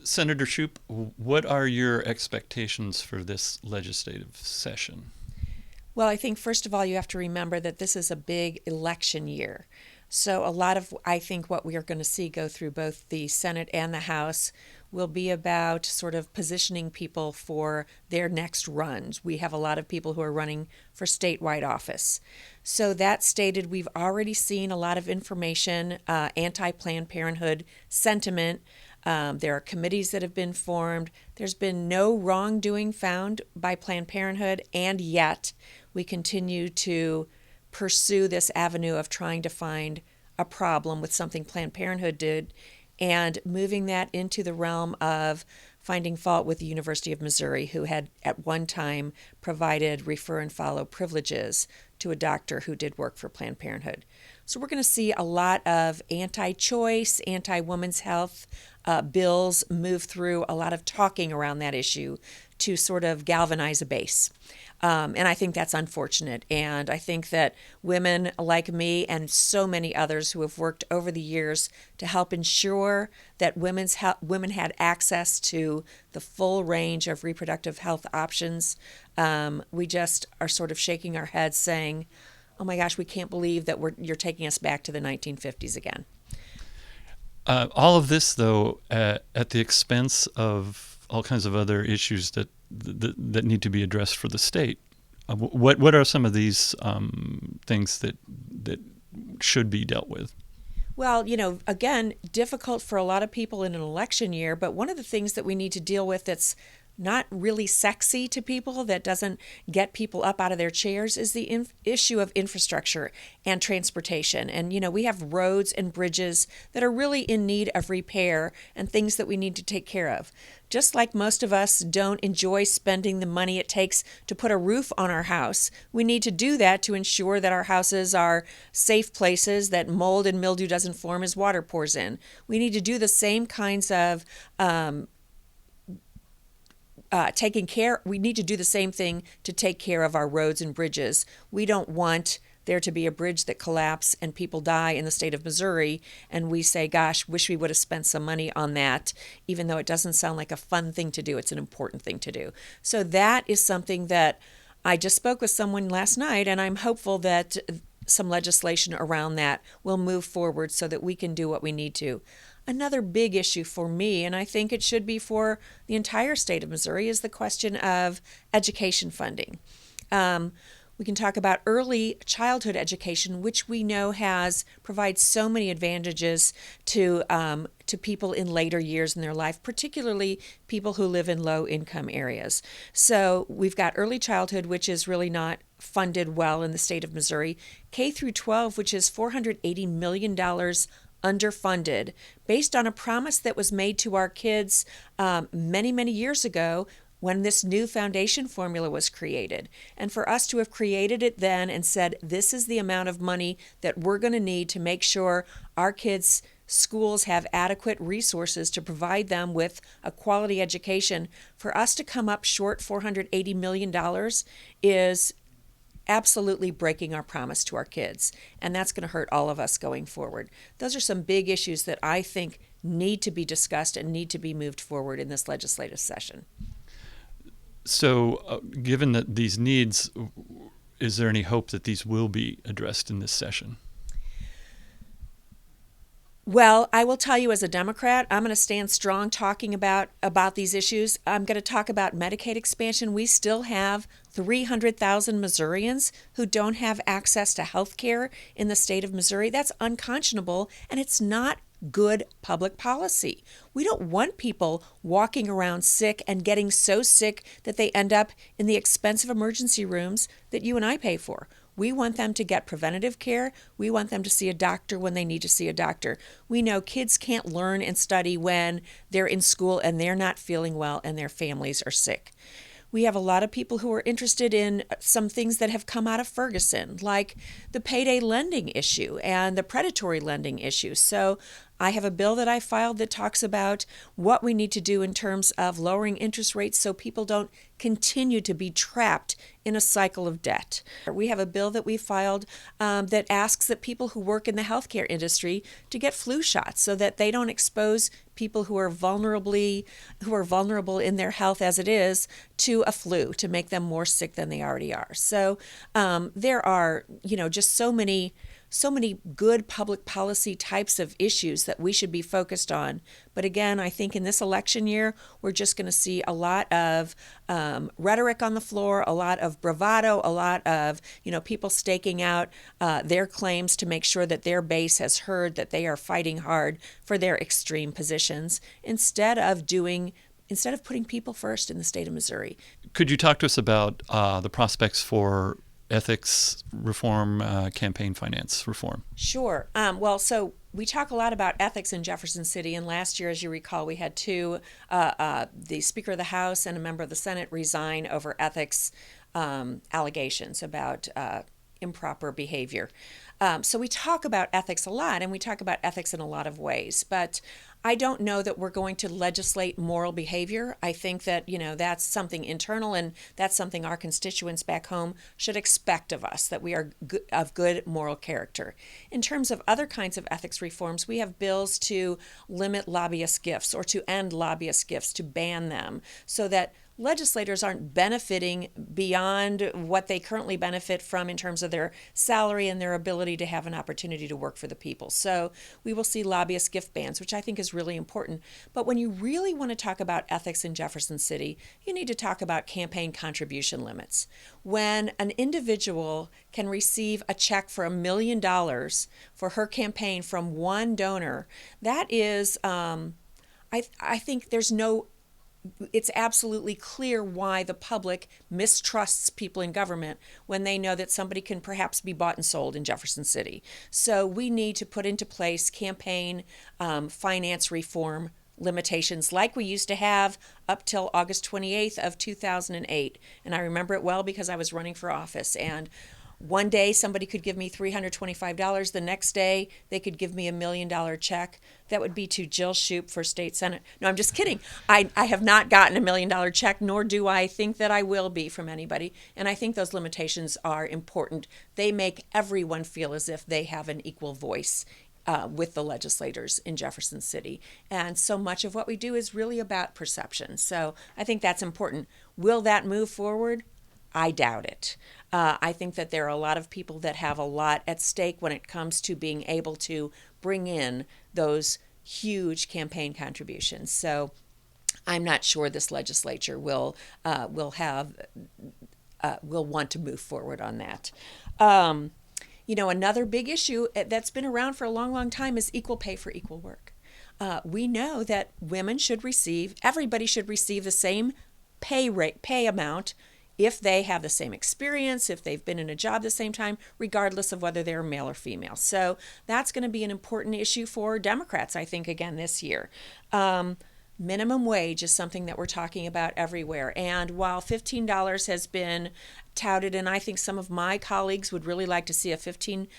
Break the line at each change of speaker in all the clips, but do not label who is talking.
Senator Schupp, what are your expectations for this legislative session?
Well, I think first of all, you have to remember that this is a big election year. So, a lot of, I think, what we are going to see go through both the Senate and the House will be about sort of positioning people for their next runs. We have a lot of people who are running for statewide office. So, that stated, we've already seen a lot of information, anti Planned Parenthood sentiment. There are committees that have been formed. There's been no wrongdoing found by Planned Parenthood, and yet we continue to pursue this avenue of trying to find a problem with something Planned Parenthood did and moving that into the realm of finding fault with the University of Missouri, who had at one time provided refer and follow privileges to a doctor who did work for Planned Parenthood. So we're going to see a lot of anti-choice, anti-women's health bills move through, a lot of talking around that issue to sort of galvanize a base. And I think that's unfortunate. And I think that women like me and so many others who have worked over the years to help ensure that women had access to the full range of reproductive health options, we just are sort of shaking our heads saying, oh my gosh, we can't believe that you're taking us back to the 1950s again.
All of this, though, at the expense of all kinds of other issues that need to be addressed for the state. What are some of these things that should be dealt with?
Well, again, difficult for a lot of people in an election year, but one of the things that we need to deal with that's not really sexy to people, that doesn't get people up out of their chairs, is the issue of infrastructure and transportation. And, we have roads and bridges that are really in need of repair and things that we need to take care of. Just like most of us don't enjoy spending the money it takes to put a roof on our house, we need to do that to ensure that our houses are safe places, that mold and mildew doesn't form as water pours in. We need to do the same kinds of taking care. We need to do the same thing to take care of our roads and bridges. We don't want there to be a bridge that collapses and people die in the state of Missouri, and we say, gosh, wish we would have spent some money on that, even though it doesn't sound like a fun thing to do. It's an important thing to do. So that is something that I just spoke with someone last night, and I'm hopeful that some legislation around that will move forward so that we can do what we need to. Another big issue for me, and I think it should be for the entire state of Missouri, is the question of education funding. We can talk about early childhood education, which we know provides so many advantages to people in later years in their life, particularly people who live in low-income areas. So we've got early childhood, which is really not funded well in the state of Missouri. K through 12, which is $480 million underfunded, based on a promise that was made to our kids many, many years ago when this new foundation formula was created. And for us to have created it then and said, this is the amount of money that we're going to need to make sure our kids' schools have adequate resources to provide them with a quality education, for us to come up short $480 million is absolutely breaking our promise to our kids. And that's going to hurt all of us going forward. Those are some big issues that I think need to be discussed and need to be moved forward in this legislative session.
So, given that these needs, is there any hope that these will be addressed in this session?
Well, I will tell you, as a Democrat, I'm going to stand strong talking about these issues. I'm going to talk about Medicaid expansion. We still have 300,000 Missourians who don't have access to health care in the state of Missouri. That's unconscionable, and it's not good public policy. We don't want people walking around sick and getting so sick that they end up in the expensive emergency rooms that you and I pay for. We want them to get preventative care. We want them to see a doctor when they need to see a doctor. We know kids can't learn and study when they're in school and they're not feeling well and their families are sick. We have a lot of people who are interested in some things that have come out of Ferguson, like the payday lending issue and the predatory lending issue. So I have a bill that I filed that talks about what we need to do in terms of lowering interest rates so people don't continue to be trapped in a cycle of debt. We have a bill that we filed that asks that people who work in the healthcare industry to get flu shots so that they don't expose people who are vulnerable in their health as it is to a flu, to make them more sick than they already are. So there are, just so many good public policy types of issues that we should be focused on. But again, I think in this election year, we're just going to see a lot of rhetoric on the floor, a lot of bravado, a lot of people staking out their claims to make sure that their base has heard that they are fighting hard for their extreme positions instead of putting people first in the state of Missouri.
Could you talk to us about the prospects for ethics reform, campaign finance reform?
Sure. So we talk a lot about ethics in Jefferson City, and last year, as you recall, we had two, the Speaker of the House and a member of the Senate resign over ethics allegations about improper behavior. So we talk about ethics a lot, and we talk about ethics in a lot of ways, but I don't know that we're going to legislate moral behavior. I think that, that's something internal, and that's something our constituents back home should expect of us, that we are of good moral character. In terms of other kinds of ethics reforms, we have bills to limit lobbyist gifts or to end lobbyist gifts, to ban them, so that legislators aren't benefiting beyond what they currently benefit from in terms of their salary and their ability to have an opportunity to work for the people. So we will see lobbyist gift bans, which I think is really important. But when you really want to talk about ethics in Jefferson City, you need to talk about campaign contribution limits. When an individual can receive a check for $1 million for her campaign from one donor, that is, I think it's absolutely clear why the public mistrusts people in government when they know that somebody can perhaps be bought and sold in Jefferson City. So we need to put into place campaign finance reform limitations like we used to have up till August 28th of 2008. And I remember it well because I was running for office, and one day somebody could give me $325. The next day they could give me $1 million check. That would be to Jill Schupp for state senate. No, I'm just kidding. I have not gotten $1 million check, nor do I think that I will be from anybody. And I think those limitations are important. They make everyone feel as if they have an equal voice with the legislators in Jefferson City. And so much of what we do is really about perception. So I think that's important. Will that move forward? I doubt it. I think that there are a lot of people that have a lot at stake when it comes to being able to bring in those huge campaign contributions. So I'm not sure this legislature will want to move forward on that. Another big issue that's been around for a long, long time is equal pay for equal work. We know that everybody should receive the same pay amount if they have the same experience, if they've been in a job the same time, regardless of whether they're male or female. So that's going to be an important issue for Democrats, I think, again this year. Minimum wage is something that we're talking about everywhere. And while $15 has been touted, and I think some of my colleagues would really like to see a $15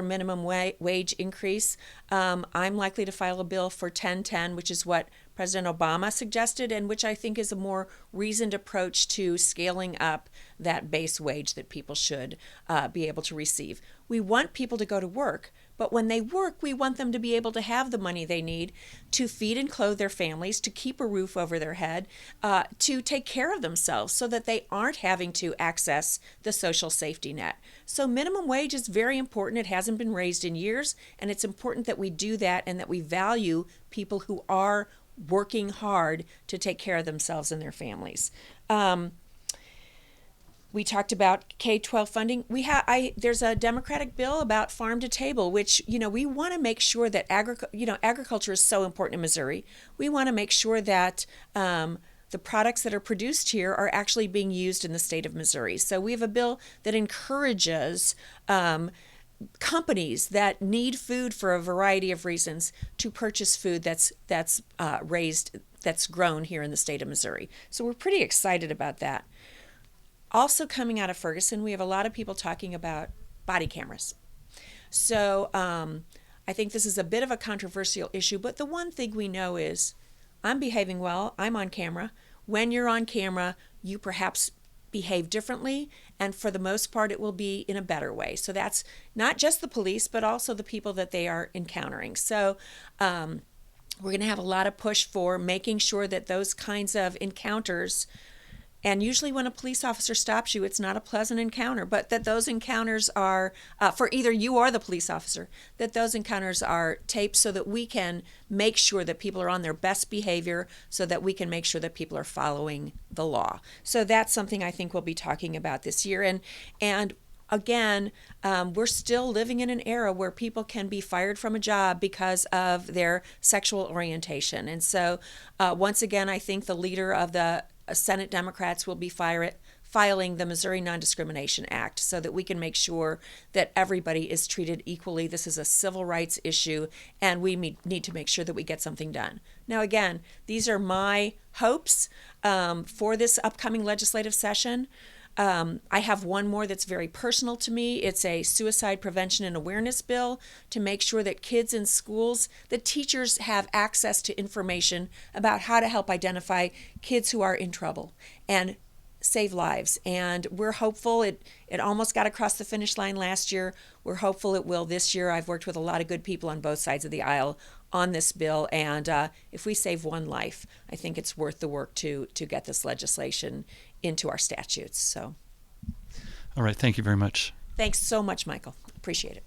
minimum wage increase, I'm likely to file a bill for 10-10, which is what President Obama suggested, and which I think is a more reasoned approach to scaling up that base wage that people should be able to receive. We want people to go to work, but when they work, we want them to be able to have the money they need to feed and clothe their families, to keep a roof over their head, to take care of themselves so that they aren't having to access the social safety net. So minimum wage is very important. It hasn't been raised in years, and it's important that we do that and that we value people who are working hard to take care of themselves and their families. We talked about K-12 funding. There's a Democratic bill about farm to table, which, we want to make sure that agriculture is so important in Missouri. We want to make sure that the products that are produced here are actually being used in the state of Missouri. So we have a bill that encourages companies that need food for a variety of reasons to purchase food that's grown here in the state of Missouri. So we're pretty excited about that. Also coming out of Ferguson, we have a lot of people talking about body cameras. So I think this is a bit of a controversial issue, but the one thing we know is I'm behaving well, I'm on camera. When you're on camera, you perhaps behave differently, and for the most part, it will be in a better way. So that's not just the police, but also the people that they are encountering. So we're going to have a lot of push for making sure that those kinds of encounters, and usually when a police officer stops you, it's not a pleasant encounter, but that those encounters are, for either you or the police officer, that those encounters are taped so that we can make sure that people are on their best behavior, so that we can make sure that people are following the law. So that's something I think we'll be talking about this year. And again, we're still living in an era where people can be fired from a job because of their sexual orientation. And so once again, I think the leader of the Senate Democrats will be filing the Missouri Non-Discrimination Act so that we can make sure that everybody is treated equally. This is a civil rights issue, and we need to make sure that we get something done. Now, again, these are my hopes for this upcoming legislative session. I have one more that's very personal to me. It's a suicide prevention and awareness bill to make sure that kids in schools, that teachers have access to information about how to help identify kids who are in trouble and save lives. And we're hopeful. It almost got across the finish line last year. We're hopeful it will this year. I've worked with a lot of good people on both sides of the aisle on this bill, and if we save one life, I think it's worth the work to get this legislation into our statutes. So,
all right, thank you very much.
Thanks so much, Michael. Appreciate it.